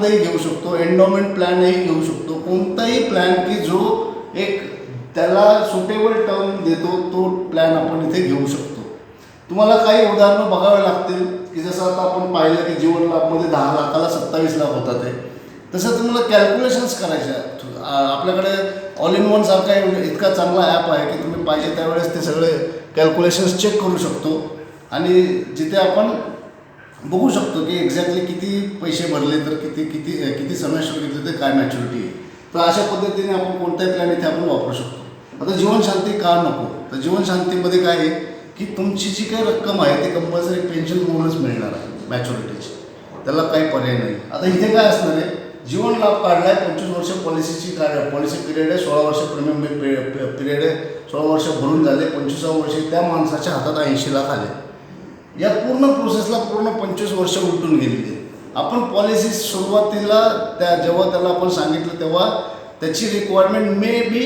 घेऊ शकतो, एंडोमेंट प्लॅनही घेऊ शकतो, कोणताही प्लॅन की जो एक त्याला सुटेबल टर्म देतो तो प्लॅन आपण इथे घेऊ शकतो. तुम्हाला काही उदाहरणं बघावे लागतील की जसं आता आपण पाहिलं की जीवन लाभमध्ये 10 लाखाला 27 लाख होतात आहे, तसं तुम्हाला कॅल्क्युलेशन्स करायचे आहेत. आपल्याकडे ऑल इन वन सारखा इतका चांगला ॲप आहे की तुम्ही पाहिजे त्यावेळेस ते सगळे कॅल्क्युलेशन्स चेक करू शकतो आणि जिथे आपण बघू शकतो की एक्झॅक्टली किती पैसे भरले तर किती किती किती समस्या घेतले तर काय मॅच्युरिटी आहे. तर अशा पद्धतीने आपण कोणताही प्लॅन इथे आपण वापरू शकतो. आता जीवनशांती का नको, तर जीवनशांतीमध्ये काय आहे की तुमची जी काही रक्कम आहे ती कंपल्सरी पेन्शन म्हणूनच मिळणार आहे मॅच्युरिटीची, त्याला काही पर्याय नाही. आता इथे काय असणार आहे, जीवन लाभ काढला आहे 25 वर्ष पॉलिसीची पॉलिसी पिरियड आहे, 16 वर्ष प्रीमियम पिरियड आहे, 16 वर्ष भरून झाले, 25व्या वर्षी त्या माणसाच्या हातात 80 लाख आले. या पूर्ण प्रोसेसला पूर्ण 25 वर्ष उलटून गेलेली. आपण पॉलिसी सुरुवातीला जेव्हा त्याला आपण सांगितलं तेव्हा त्याची रिक्वायरमेंट मे बी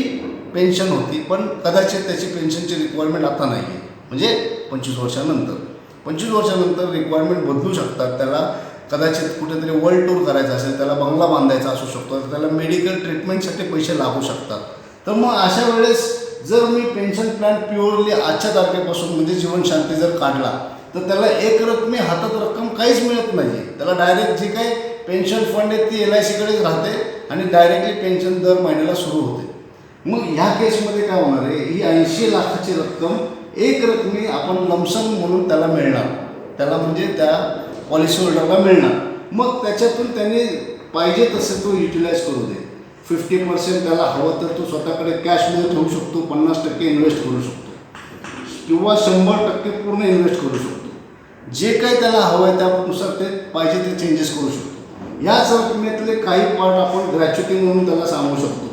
पेन्शन होती, पण कदाचित त्याची पेन्शनची रिक्वायरमेंट आता नाही आहे. म्हणजे 25 वर्षानंतर रिक्वायरमेंट बदलू शकतात. त्याला कदाचित कुठेतरी वर्ल्ड टूर करायचा असेल, त्याला बंगला बांधायचा असू शकतो, त्याला मेडिकल ट्रीटमेंटसाठी पैसे लागू शकतात. तर मग अशा वेळेस जर मी पेन्शन प्लॅन प्युअरली आजच्या तारखेपासून म्हणजे जीवनशांती जर काढला तर त्याला एक रकमी हातात रक्कम काहीच मिळत नाही आहे. त्याला डायरेक्ट जी काही पेन्शन फंड आहे ती LICकडेच राहते आणि डायरेक्टली पेन्शन दर महिन्याला सुरू होते. मग ह्या केसमध्ये काय होणार आहे, ही 80 लाखाची रक्कम एक रकमी आपण लमसम म्हणून त्याला मिळणार, त्याला म्हणजे त्या पॉलिसी होल्डरला मिळणार. मग त्याच्यातून त्यांनी पाहिजे तसे तो युटिलाइज करू दे. 50% त्याला हवं तर तो स्वतःकडे कॅशमध्ये ठेवू शकतो, 50% इन्व्हेस्ट करू शकतो किंवा 100% पूर्ण इन्व्हेस्ट करू शकतो. जे काही त्याला हवं आहे त्यानुसार ते पाहिजे ते चेंजेस करू शकतो. याच रकमेतले काही पार्ट आपण ग्रॅच्युटी म्हणून त्याला सांगू शकतो,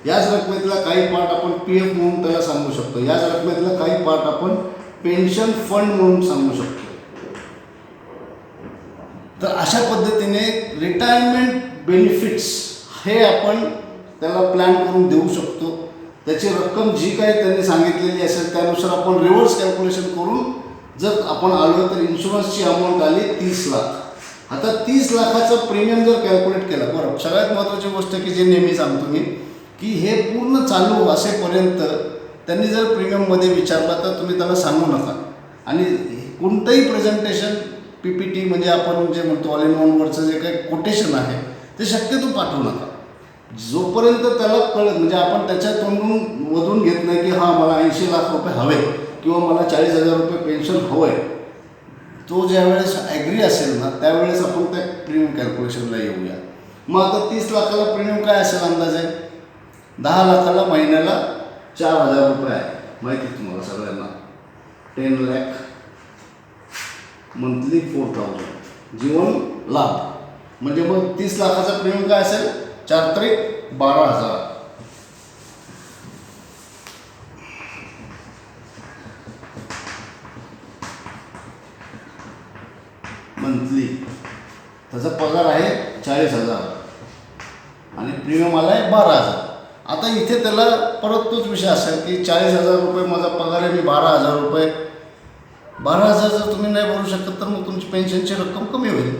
याच रकमेतला काही पार्ट आपण PF म्हणून त्याला सांगू शकतो, याच रकमेतला काही पार्ट आपण पेन्शन फंड म्हणून सांगू शकतो. तर अशा पद्धतीने रिटायरमेंट बेनिफिट्स हे आपण त्याला प्लॅन करून देऊ शकतो. त्याची रक्कम जी काही त्यांनी सांगितलेली असेल त्यानुसार आपण रिव्हर्स कॅल्क्युलेशन करून जर आपण आलो तर इन्शुरन्सची अमाऊंट आली 30 लाख. आता 30 लाखाचं प्रीमियम जर कॅल्क्युलेट केलं, बरं सगळ्यात महत्त्वाची गोष्ट की जे नेहमी सांगतो मी की हे पूर्ण चालू असेपर्यंत त्यांनी जर प्रीमियममध्ये विचारलं तर तुम्ही त्याला सांगू नका आणि कोणतंही प्रेझेंटेशन PPT म्हणजे आपण जे म्हणतो ऑल इन वनवरचं जे काही कोटेशन आहे ते शक्यतो पाठवू नका. जोपर्यंत त्याला म्हणजे आपण त्याच्या तोंडून मधून घेत नाही की हां मला 80 लाख रुपये हवे किंवा मला 40,000 रुपये पेन्शन हवं आहे, तो ज्यावेळेस ॲग्री असेल ना त्यावेळेस आपण त्या प्रीमियम कॅल्क्युलेशनला येऊया. मग आता 30 लाखाला प्रीमियम काय असेल अंदाज आहे, 10 लाखाला महिन्याला 4,000 रुपये आहे, माहिती आहे तुम्हाला सगळ्यांना. 10 लाख मंथली 4,000 जीवन लाभ म्हणजे मग 30 लाखाचा प्रीमियम काय असेल, 4 त्रिक 12,000 मंथली. त्याचा पगार आहे 40,000 आणि प्रीमियम आला आहे 12,000. आता इथे त्याला परत तोच विषय असेल की 40,000 रुपये माझा पगार आहे, मी 12,000 रुपये 12,000 जर तुम्ही नाही भरू शकत तर मग तुमची पेन्शनची रक्कम कमी होईल.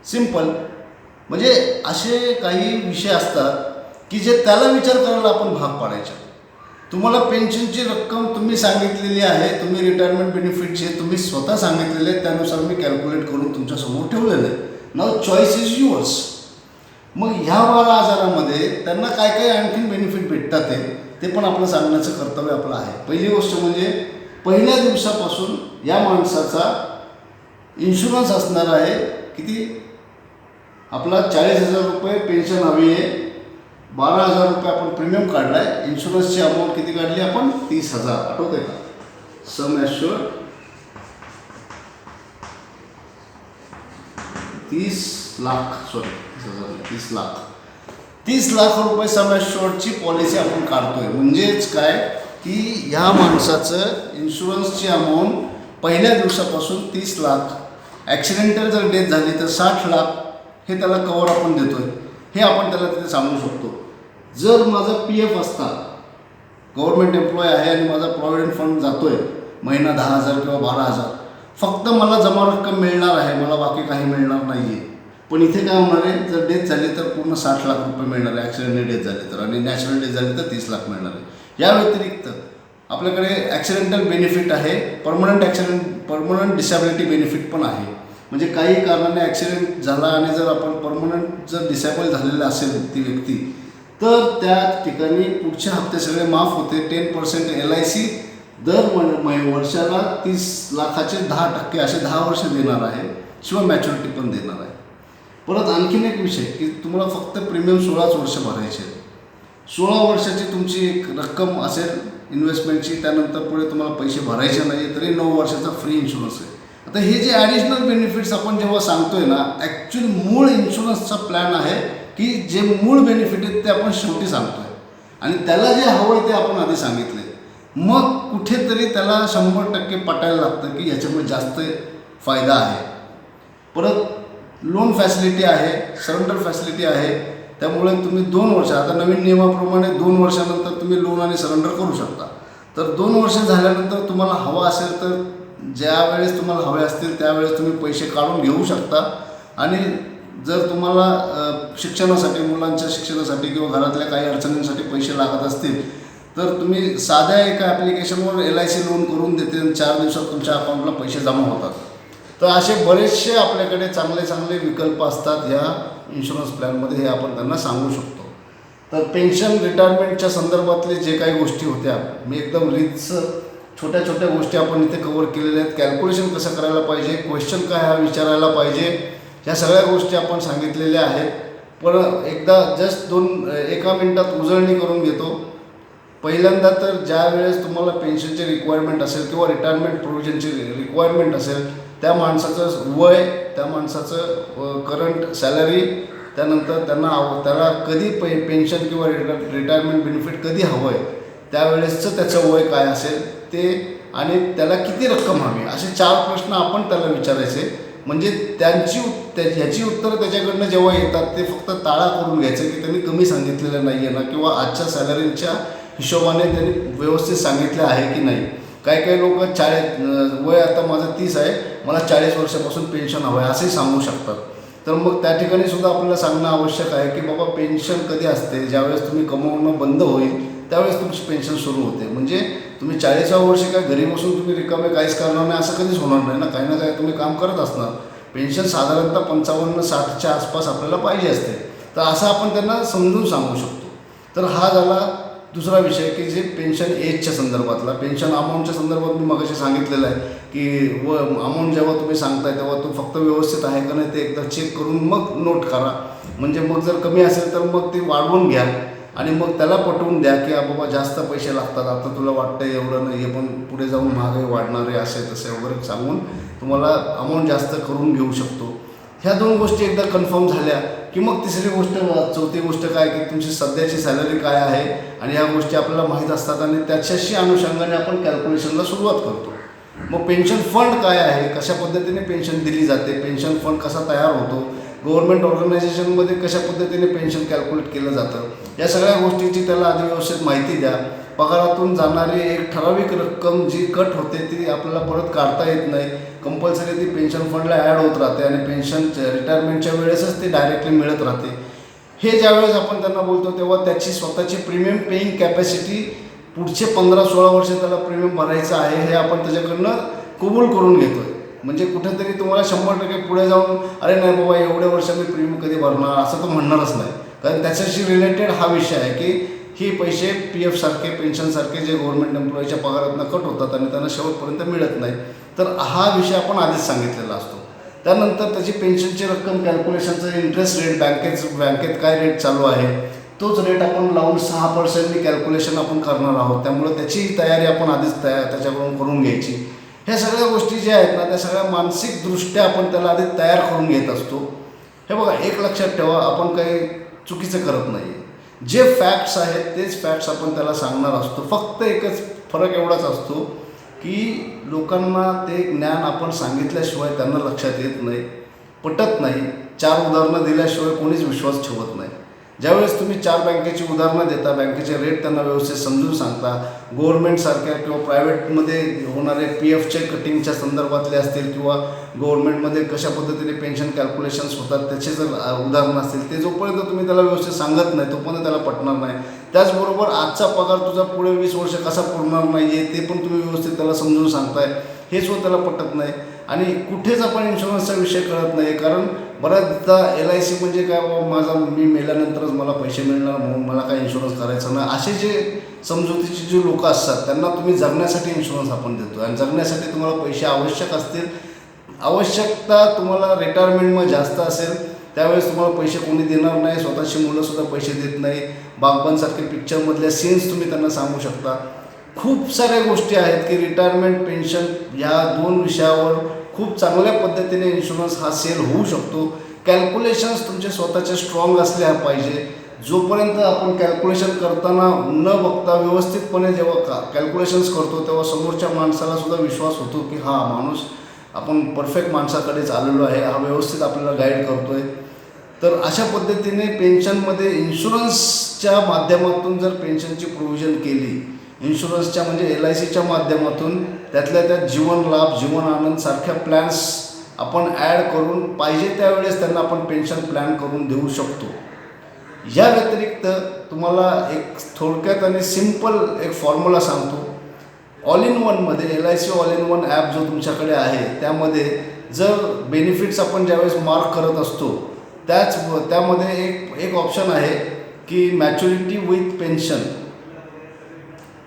सिम्पल. म्हणजे असे काही विषय असतात की जे त्याला विचार करायला आपण भाग पाडायचे. तुम्हाला पेन्शनची रक्कम तुम्ही सांगितलेली आहे, तुम्ही रिटायरमेंट बेनिफिटचे तुम्ही स्वतः सांगितलेले आहेत, त्यानुसार मी कॅल्क्युलेट करून तुमच्यासमोर ठेवलेलं आहे. नाव चॉईस इज युअर्स. मग ह्या 12,000मध्ये त्यांना काय काय आणखीन बेनिफिट भेटतात ते पण आपलं सांगण्याचं कर्तव्य आपलं आहे. पहिली गोष्ट म्हणजे पहिल्या दिवसापासून या माणसाचा इन्शुरन्स असणार आहे किती, आपला 40,000 रुपये पेन्शन हवी आहे, 12,000 रुपये आपण प्रीमियम काढला आहे, इन्शुरन्सची अमाऊंट किती काढली आपण 30,000. आठवत आहे का, सम ॲश्युअर्ड 30 लाख 30 लाख रुपये सम ॲश्युअर्डची पॉलिसी आपण काढतोय. म्हणजेच काय की ह्या माणसाचं इन्शुरन्सची अमाऊंट पहिल्या दिवसापासून 30 लाख, ॲक्सिडेंटल जर डेथ झाली तर 60 लाख हे त्याला कवर आपण देतोय, हे आपण त्याला तिथे सांगू शकतो. जर माझा PF असता, गव्हर्नमेंट एम्प्लॉय आहे आणि माझा प्रॉव्हिडंट फंड जातोय महिना 10,000 किंवा 12,000, फक्त मला जमा रक्कम मिळणार आहे, मला बाकी काही मिळणार नाही आहे. पण इथे काय होणार आहे, जर डेथ झाली तर पूर्ण 60 लाख रुपये मिळणार आहे ॲक्सिडेंटली डेथ झाली तर, आणि नॅचरल डेथ झाली तर 30 लाख मिळणार आहे. या व्यतिरिक्त आपल्याकडे ॲक्सिडेंटल बेनिफिट आहे, परमनंट डिसॅबिलिटी बेनिफिट पण आहे. म्हणजे काही कारणाने ॲक्सिडेंट झाला आणि जर आपण परमनंट जर डिसॅबल झालेलं असेल ती व्यक्ती, तर त्या ठिकाणी पुढचे हप्ते सगळे माफ होते. 10% LIC दर वर्षाला 30 लाखाचे 10% असे 10 वर्ष देणार आहे, शिवाय मॅच्युरिटी पण देणार आहे. परत आणखीन एक विषय की तुम्हाला फक्त प्रीमियम 16च वर्ष भरायचे. 16 वर्षाची तुमची एक रक्कम असेल इन्व्हेस्टमेंटची, त्यानंतर पुढे तुम्हाला पैसे भरायचे नाही, तरी 9 वर्षाचा फ्री इन्शुरन्स आहे. आता हे जे ॲडिशनल बेनिफिट्स आपण जेव्हा सांगतोय ना, ॲक्च्युअल मूळ इन्शुरन्सचा प्लॅन आहे की जे मूळ बेनिफिट आहेत ते आपण शेवटी सांगतोय, आणि त्याला जे हवं आहे ते आपण आधी सांगितले. मग कुठेतरी त्याला 100% पटायला लागतं की याच्यामुळे जास्त फायदा आहे. परत लोन फॅसिलिटी आहे, सरेंडर फॅसिलिटी आहे. त्यामुळे तुम्ही 2 वर्ष, आता नवीन नियमाप्रमाणे 2 वर्षानंतर तुम्ही लोन आणि सरेंडर करू शकता. तर 2 वर्ष झाल्यानंतर तुम्हाला हवं असेल तर ज्या वेळेस तुम्हाला हवे असतील त्यावेळेस तुम्ही पैसे काढून घेऊ शकता. आणि जर तुम्हाला शिक्षणासाठी, मुलांच्या शिक्षणासाठी किंवा घरातल्या काही अडचणींसाठी पैसे लागत असतील तर तुम्ही साध्या एका ॲप्लिकेशनवर LIC लोन करून देते आणि 4 दिवसात तुमच्या अकाउंटला पैसे जमा होतात. तर असे बरेचसे आपल्याकडे चांगले चांगले विकल्प असतात ह्या इन्शुरन्स प्लॅनमध्ये, हे आपण त्यांना सांगू शकतो. तर पेन्शन रिटायरमेंटच्या संदर्भातले जे काही गोष्टी होत्या, मी एकदम रीतसर छोट्या छोट्या गोष्टी आपण इथे कवर केलेल्या आहेत. कॅल्क्युलेशन कसं करायला पाहिजे, क्वेश्चन काय हा विचारायला पाहिजे, ह्या सगळ्या गोष्टी आपण सांगितलेल्या आहेत. पण एकदा जस्ट 1 मिनिटात उजळणी करून घेतो. पहिल्यांदा तर ज्या वेळेस तुम्हाला पेन्शनची रिक्वायरमेंट असेल किंवा रिटायरमेंट प्रोव्हिजनची रिक्वायरमेंट असेल, त्या माणसाचं वय, त्या माणसाचं करंट सॅलरी, त्यानंतर त्याला कधी पेन्शन किंवा रिटायरमेंट बेनिफिट कधी हवं आहे, त्यावेळेसचं त्याचं वय काय असेल ते, आणि त्याला किती रक्कम हवी, असे 4 प्रश्न आपण त्याला विचारायचे. म्हणजे ह्याची उत्तरं त्याच्याकडनं जेव्हा येतात ते फक्त ताळा करून घ्यायचं की त्यांनी कमी सांगितलेलं नाही आहे ना, किंवा आजच्या सॅलरीच्या हिशोबाने त्यांनी व्यवस्थित सांगितलं आहे की नाही. काही लोक 40 वय, आता माझं 30 आहे, मला 40 वर्षापासून पेन्शन हवं आहे असंही सांगू शकतात. तर मग त्या ठिकाणी सुद्धा आपल्याला सांगणं आवश्यक आहे की बाबा पेन्शन कधी असते, ज्यावेळेस तुम्ही कमवणं बंद होईल त्यावेळेस तुमची पेन्शन सुरू होते. म्हणजे तुम्ही 40व्या वर्षी काय घरी बसून तुम्ही रिकामे काहीच करणार नाही असं कधीच होणार नाही ना काही तुम्ही काम करत असणार. पेन्शन साधारणतः 55-60च्या आसपास आपल्याला पाहिजे असते. तर असं आपण त्यांना समजून सांगू शकतो. तर हा झाला दुसरा विषय की जे पेन्शन एजच्या संदर्भातला. पेन्शन अमाऊंटच्या संदर्भात मी मगाशी सांगितलेलं आहे की अमाऊंट जेव्हा तुम्ही सांगताय तेव्हा तो फक्त व्यवस्थित आहे का नाही ते एकदा चेक करून मग नोट करा. म्हणजे मग जर कमी असेल तर मग ती वाढवून घ्या आणि मग त्याला पटवून द्या की बाबा जास्त पैसे लागतात, आता तुला वाटतं एवढं नाही आहे पण पुढे जाऊन महागाई वाढणार आहे असे तसे वगैरे सांगून तुम्हाला अमाऊंट जास्त करून घेऊ शकतो. ह्या 2 गोष्टी एकदा कन्फर्म झाल्या की मग तिसरी गोष्ट, चौथी गोष्ट काय की तुमची सध्याची सॅलरी काय आहे, आणि ह्या गोष्टी आपल्याला माहीत असतात आणि त्याच्याशी अनुषंगाने आपण कॅल्क्युलेशनला सुरुवात करतो. मग पेन्शन फंड काय आहे, कशा पद्धतीने पेन्शन दिली जाते, पेन्शन फंड कसा तयार होतो, गव्हर्नमेंट ऑर्गनायझेशनमध्ये कशा पद्धतीने पेन्शन कॅल्क्युलेट केलं जातं, या सगळ्या गोष्टीची त्याला आधी व्यवस्थित माहिती द्या. पगारातून जाणारी एक ठराविक रक्कम जी कट होते ती आपल्याला परत काढता येत नाही, कंपल्सरी ती पेन्शन फंडला ॲड होत राहते आणि पेन्शन रिटायरमेंटच्या वेळेसच ती डायरेक्टली मिळत राहते. हे ज्यावेळेस आपण त्यांना बोलतो तेव्हा त्याची स्वतःची प्रीमियम पेईंग कॅपॅसिटी पुढचे 15-16 वर्ष त्याला प्रीमियम भरायचं आहे हे आपण त्याच्याकडनं कबूल करून घेतो आहे. म्हणजे कुठेतरी तुम्हाला 100% पुढे जाऊन अरे नाही बाबा एवढ्या वर्ष मी प्रीमियम कधी भरणार असं तो म्हणणारच नाही. कारण त्याच्याशी रिलेटेड हा विषय आहे की हे पैसे PF सारखे, पेन्शनसारखे जे गव्हर्नमेंट एम्प्लॉईच्या पगारातनं कट होतात आणि त्यांना शेवटपर्यंत मिळत नाही. तर हा विषय आपण आधीच सांगितलेला असतो. त्यानंतर त्याची पेन्शनची रक्कम कॅल्क्युलेशनचं इंटरेस्ट रेट, बँकेत काय रेट चालू आहे तोच रेट आपण लावून 6% कॅल्क्युलेशन आपण करणार आहोत. त्यामुळे त्याची तयारी आपण आधीच त्याच्याकडून करून घ्यायची. ह्या सगळ्या गोष्टी ज्या आहेत ना त्या सगळ्या मानसिकदृष्ट्या आपण त्याला आधी तयार करून घेत असतो. हे बघा, एक लक्षात ठेवा, आपण काही चुकीचं करत नाही. जे फॅक्ट्स आहेत तेच फॅक्ट्स आपण त्याला सांगणार असतो. फक्त एकच फरक एवढाच असतो की लोकांना ते ज्ञान आपण सांगितल्याशिवाय त्यांना लक्षात येत नाही, पटत नाही. 4 उदाहरणं दिल्याशिवाय कोणीच विश्वास ठेवत नाही. ज्यावेळेस तुम्ही 4 बँकेची उदाहरणं देता, बँकेचे रेट त्यांना व्यवस्थित समजून सांगता, गव्हर्नमेंटसारख्या किंवा प्रायव्हेटमध्ये होणारे PFच्या कटिंगच्या संदर्भातले असतील किंवा गव्हर्नमेंटमध्ये कशा पद्धतीने पेन्शन कॅल्क्युलेशन्स होतात त्याचे जर उदाहरणं असतील, ते जोपर्यंत तुम्ही त्याला व्यवस्थित सांगत नाही तोपर्यंत त्याला पटणार नाही. त्याचबरोबर आजचा पगार तुझा पुढे 20 वर्ष कसा पुरणार नाही आहे ते पण तुम्ही व्यवस्थित त्याला समजून सांगताय, हे सुद्धा त्याला पटत नाही. आणि कुठेच आपण इन्शुरन्सचा विषय कळत नाही, कारण बऱ्याचदा LIC म्हणजे काय, बाबा मी मेल्यानंतरच मला पैसे मिळणार म्हणून मला काय इन्शुरन्स करायचा नाही, असे जे समजुतीचे जे लोक असतात त्यांना तुम्ही जगण्यासाठी इन्शुरन्स आपण देतो. आणि जगण्यासाठी तुम्हाला पैसे आवश्यक असतील, आवश्यकता तुम्हाला रिटायरमेंटमध्ये जास्त असेल त्यावेळेस तुम्हाला पैसे कोणी देणार नाही, स्वतःची मुलंसुद्धा पैसे देत नाही. बागबानसारखे पिक्चरमधल्या सीन्स तुम्ही त्यांना सांगू शकता. खूप साऱ्या गोष्टी आहेत की रिटायरमेंट पेन्शन ह्या 2 विषयावर खूप चांगल्या पद्धतीने इन्शुरन्स हा सेल होऊ शकतो. कॅल्क्युलेशन्स तुमचे स्वतःचे स्ट्रॉंग असले पाहिजे. जोपर्यंत आपण कॅल्क्युलेशन करताना न बघता व्यवस्थितपणे जेव्हा कॅल्क्युलेशन्स करतो तेव्हा समोरच्या माणसाला सुद्धा विश्वास होतो की हा माणूस आपण परफेक्ट माणसाकडेच आलेलो आहे, हा व्यवस्थित आपल्याला गाईड करतो आहे. तर अशा पद्धतीने पेन्शनमध्ये इन्शुरन्सच्या माध्यमातून जर पेन्शनची प्रोव्हिजन केली, इन्शुरन्सच्या म्हणजे LICच्या माध्यमातून त्यातल्या त्यात जीवन लाभ, जीवन आनंद सारख्या प्लॅन्स आपण ॲड करून पाहिजे त्यावेळेस त्यांना आपण पेन्शन प्लॅन करून देऊ शकतो. या व्यतिरिक्त तुम्हाला एक थोडक्यात आणि सिम्पल एक फॉर्म्युला सांगतो. ऑल इन वनमध्ये LIC all in one app जो तुमच्याकडे आहे त्यामध्ये जर बेनिफिट्स आपण ज्यावेळेस मार्क करत असतो त्यामध्ये एक ऑप्शन आहे की मॅच्युरिटी विथ पेन्शन.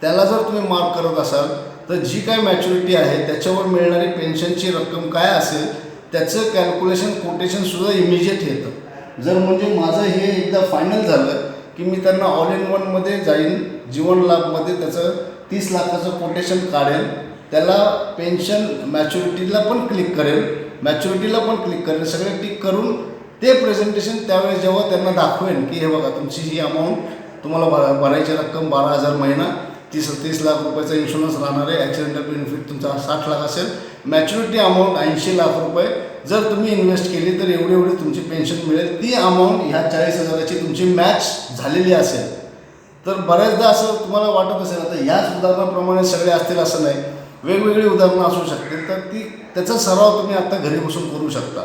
त्याला जर तुम्ही मार्क करत असाल तर जी काय मॅच्युरिटी आहे त्याच्यावर मिळणारी पेन्शनची रक्कम काय असेल त्याचं कॅल्क्युलेशन कोटेशनसुद्धा इमिजिएट येतं. जर म्हणजे माझं हे एकदा फायनल झालं की मी त्यांना ऑल इन वनमध्ये जाईन, जीवन लाभमध्ये त्याचं 30 लाखाचं कोटेशन काढेल, त्याला पेन्शन मॅच्युरिटीला पण क्लिक करेल, सगळे टिक करून ते प्रेझेंटेशन त्यावेळेस जेव्हा त्यांना दाखवेन की हे बघा तुमची ही अमाऊंट तुम्हाला भरायची रक्कम 12,000 महिना, 30 लाख रुपयाचा इन्शुरन्स राहणार आहे, ॲक्सिडेंटल बेनिफिट तुमचा 60 लाख असेल, मॅच्युरिटी अमाऊंट 80 लाख रुपये जर तुम्ही इन्व्हेस्ट केली तर एवढी तुमची पेन्शन मिळेल. ती अमाऊंट ह्या 40,000ची तुमची मॅच झालेली असेल. तर बऱ्याचदा असं तुम्हाला वाटत असेल आता ह्याच उदाहरणाप्रमाणे सगळे असतील असं नाही, वेगवेगळी उदाहरणं असू शकतील. तर त्याचा सराव तुम्ही आत्ता घरी बसून करू शकता.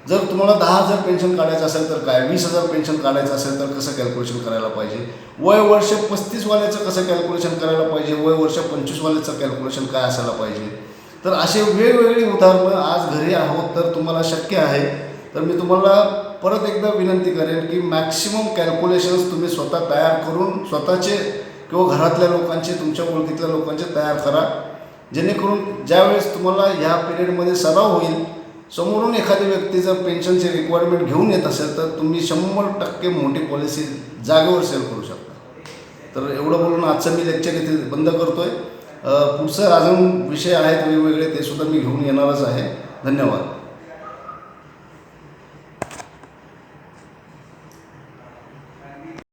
जर तुम्हाला 10,000 पेन्शन काढायचं असेल तर काय, 20,000 पेन्शन काढायचं असेल तर कसं कॅल्क्युलेशन करायला पाहिजे, वय वर्ष 35वाल्याचं कसं कॅल्क्युलेशन करायला पाहिजे, वय वर्ष 25वाल्याचं कॅल्क्युलेशन काय असायला पाहिजे. तर असे वेगवेगळी उदाहरणं आज घरी आहोत तर तुम्हाला शक्य आहे. तर मी तुम्हाला परत एकदा विनंती करेन की मॅक्सिमम कॅल्क्युलेशन्स तुम्ही स्वतः तयार करून स्वतःचे किंवा घरातल्या लोकांचे, तुमच्या ओळखीतल्या लोकांचे तयार करा, जेणेकरून ज्यावेळेस तुम्हाला ह्या पिरियडमध्ये सराव होईल, समोरून एखादी व्यक्ती जर पेन्शनची रिक्वायरमेंट घेऊन येत असेल तर तुम्ही 100% मोठी पॉलिसी जागेवर सेल करू शकता. तर एवढं बोलून आजचं मी लेक्चर इथे बंद करतो आहे. पुढचं अजून विषय आहेत वेगवेगळे, ते सुद्धा मी घेऊन येणारच आहे. धन्यवाद.